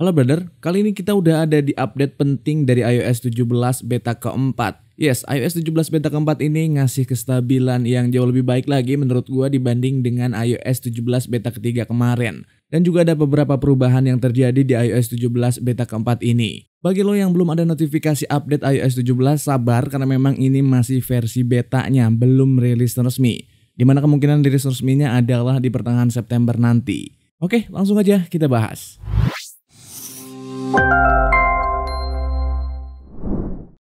Halo brother, kali ini kita udah ada di update penting dari iOS 17 beta keempat. Yes, iOS 17 beta keempat ini ngasih kestabilan yang jauh lebih baik lagi menurut gua dibanding dengan iOS 17 beta ketiga kemarin. Dan juga ada beberapa perubahan yang terjadi di iOS 17 beta keempat ini. Bagi lo yang belum ada notifikasi update iOS 17, sabar karena memang ini masih versi betanya, belum rilis resmi. Dimana kemungkinan rilis resminya adalah di pertengahan September nanti. Oke, langsung aja kita bahas.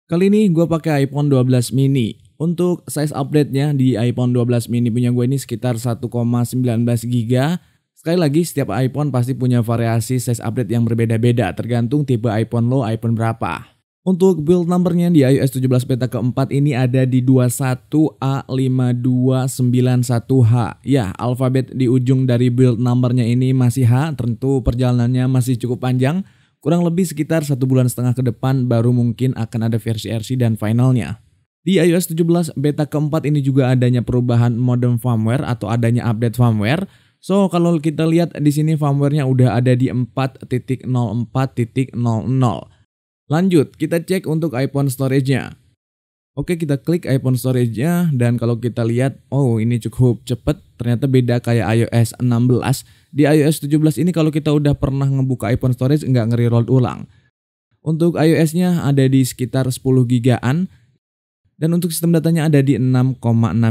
Kali ini gue pakai iPhone 12 mini. Untuk size update-nya di iPhone 12 mini punya gue ini sekitar 1,19 GB. Sekali lagi setiap iPhone pasti punya variasi size update yang berbeda-beda tergantung tipe iPhone lo, iPhone berapa. Untuk build numbernya di iOS 17 beta keempat ini ada di 21A5291H. Ya, alfabet di ujung dari build numbernya ini masih H, tentu perjalanannya masih cukup panjang. Kurang lebih sekitar 1,5 bulan ke depan baru mungkin akan ada versi RC dan finalnya. Di iOS 17 beta keempat ini juga adanya perubahan modem firmware atau adanya update firmware. So kalau kita lihat di sini firmware-nya udah ada di 4.04.00. Lanjut, kita cek untuk iPhone storage-nya. Oke, kita klik iPhone storage-nya dan kalau kita lihat, oh ini cukup cepet. Ternyata beda kayak iOS 16. Di iOS 17 ini kalau kita udah pernah ngebuka iPhone storage nggak nge-reload ulang. Untuk iOS-nya ada di sekitar 10 gigaan. Dan untuk sistem datanya ada di 6,6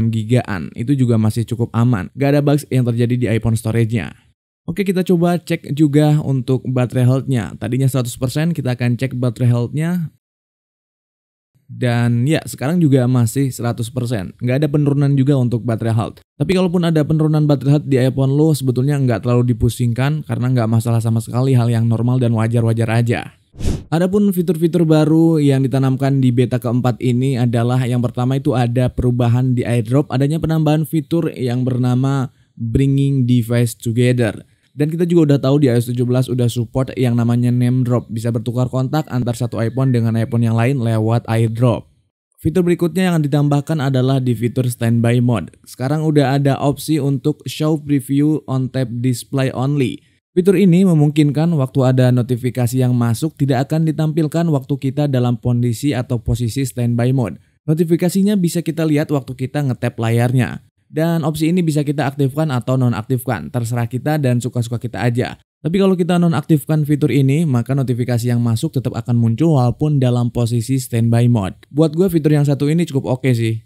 gigaan. Itu juga masih cukup aman. Gak ada bugs yang terjadi di iPhone storage-nya. Oke, kita coba cek juga untuk baterai health-nya. Tadinya 100%, kita akan cek baterai health-nya. Dan ya, sekarang juga masih 100%. Nggak ada penurunan juga untuk baterai health. Tapi kalaupun ada penurunan baterai health di iPhone lo, sebetulnya nggak terlalu dipusingkan karena nggak masalah sama sekali, hal yang normal dan wajar-wajar aja. Adapun fitur-fitur baru yang ditanamkan di beta keempat ini adalah yang pertama itu ada perubahan di AirDrop, adanya penambahan fitur yang bernama Bringing Device Together. Dan kita juga udah tahu di iOS 17 udah support yang namanya name drop, bisa bertukar kontak antar satu iPhone dengan iPhone yang lain lewat AirDrop. Fitur berikutnya yang ditambahkan adalah di fitur standby mode. Sekarang udah ada opsi untuk show preview on tap display only. Fitur ini memungkinkan waktu ada notifikasi yang masuk tidak akan ditampilkan waktu kita dalam kondisi atau posisi standby mode. Notifikasinya bisa kita lihat waktu kita ngetap layarnya. Dan opsi ini bisa kita aktifkan atau nonaktifkan, terserah kita dan suka-suka kita aja. Tapi kalau kita nonaktifkan fitur ini, maka notifikasi yang masuk tetap akan muncul walaupun dalam posisi standby mode. Buat gue fitur yang satu ini cukup oke sih.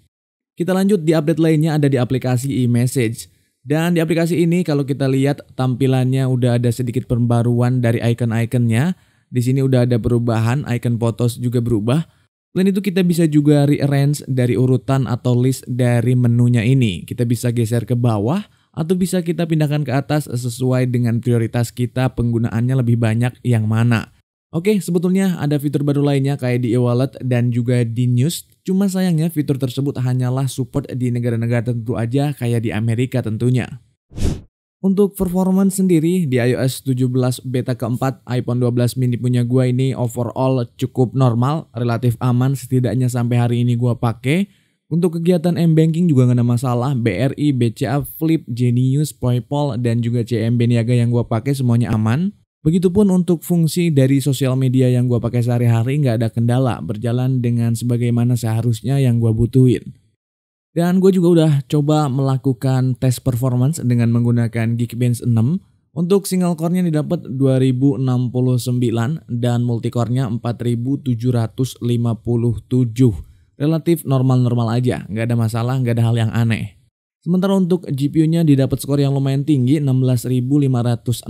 Kita lanjut di update lainnya ada di aplikasi iMessage. Dan di aplikasi ini kalau kita lihat tampilannya udah ada sedikit pembaruan dari icon-iconnya. Di sini udah ada perubahan, icon photos juga berubah. Selain itu kita bisa juga rearrange dari urutan atau list dari menunya ini. Kita bisa geser ke bawah atau bisa kita pindahkan ke atas sesuai dengan prioritas kita penggunaannya lebih banyak yang mana. Oke, sebetulnya ada fitur baru lainnya kayak di e-wallet dan juga di news. Cuma sayangnya fitur tersebut hanyalah support di negara-negara tertentu aja kayak di Amerika tentunya. Untuk performance sendiri di iOS 17 beta keempat iPhone 12 mini punya gua ini overall cukup normal, relatif aman setidaknya sampai hari ini gua pakai. Untuk kegiatan M-Banking juga gak ada masalah, BRI, BCA, Flip, Genius, PayPal, dan juga CMB Niaga yang gua pakai semuanya aman. Begitupun untuk fungsi dari sosial media yang gua pakai sehari-hari gak ada kendala, berjalan dengan sebagaimana seharusnya yang gua butuhin. Dan gue juga udah coba melakukan tes performance dengan menggunakan Geekbench 6. Untuk single core-nya didapat 2069 dan multicore-nya 4757. Relatif normal-normal aja, nggak ada masalah, nggak ada hal yang aneh. Sementara untuk GPU-nya didapat skor yang lumayan tinggi, 16506.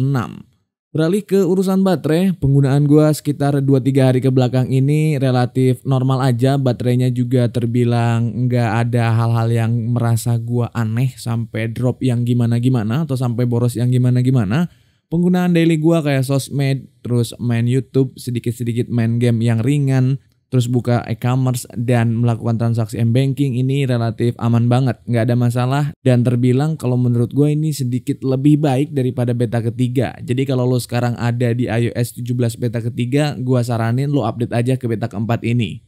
Beralih ke urusan baterai, penggunaan gua sekitar 2-3 hari ke belakang ini relatif normal aja. Baterainya juga terbilang nggak ada hal-hal yang merasa gua aneh sampai drop yang gimana-gimana atau sampai boros yang gimana-gimana. Penggunaan daily gua kayak sosmed, terus main YouTube, sedikit-sedikit main game yang ringan, terus buka e-commerce dan melakukan transaksi M-Banking ini relatif aman banget, nggak ada masalah dan terbilang kalau menurut gue ini sedikit lebih baik daripada beta ketiga. Jadi kalau lo sekarang ada di iOS 17 beta ketiga, gue saranin lo update aja ke beta keempat ini.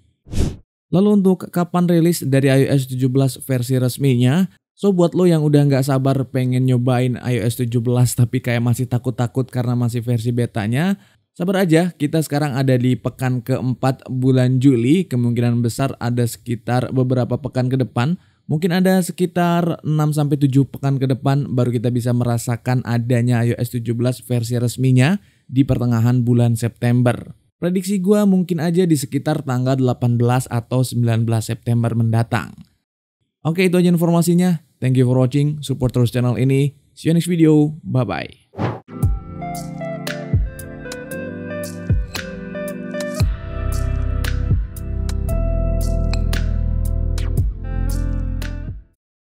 Lalu untuk kapan rilis dari iOS 17 versi resminya? So buat lo yang udah nggak sabar pengen nyobain iOS 17 tapi kayak masih takut-takut karena masih versi betanya, Sabar aja, kita sekarang ada di pekan keempat bulan Juli, kemungkinan besar ada sekitar beberapa pekan ke depan, mungkin ada sekitar 6-7 pekan ke depan baru kita bisa merasakan adanya iOS 17 versi resminya di pertengahan bulan September. Prediksi gue mungkin aja di sekitar tanggal 18 atau 19 September mendatang. Oke, itu aja informasinya. Thank you for watching, support terus channel ini. See you next video, bye-bye.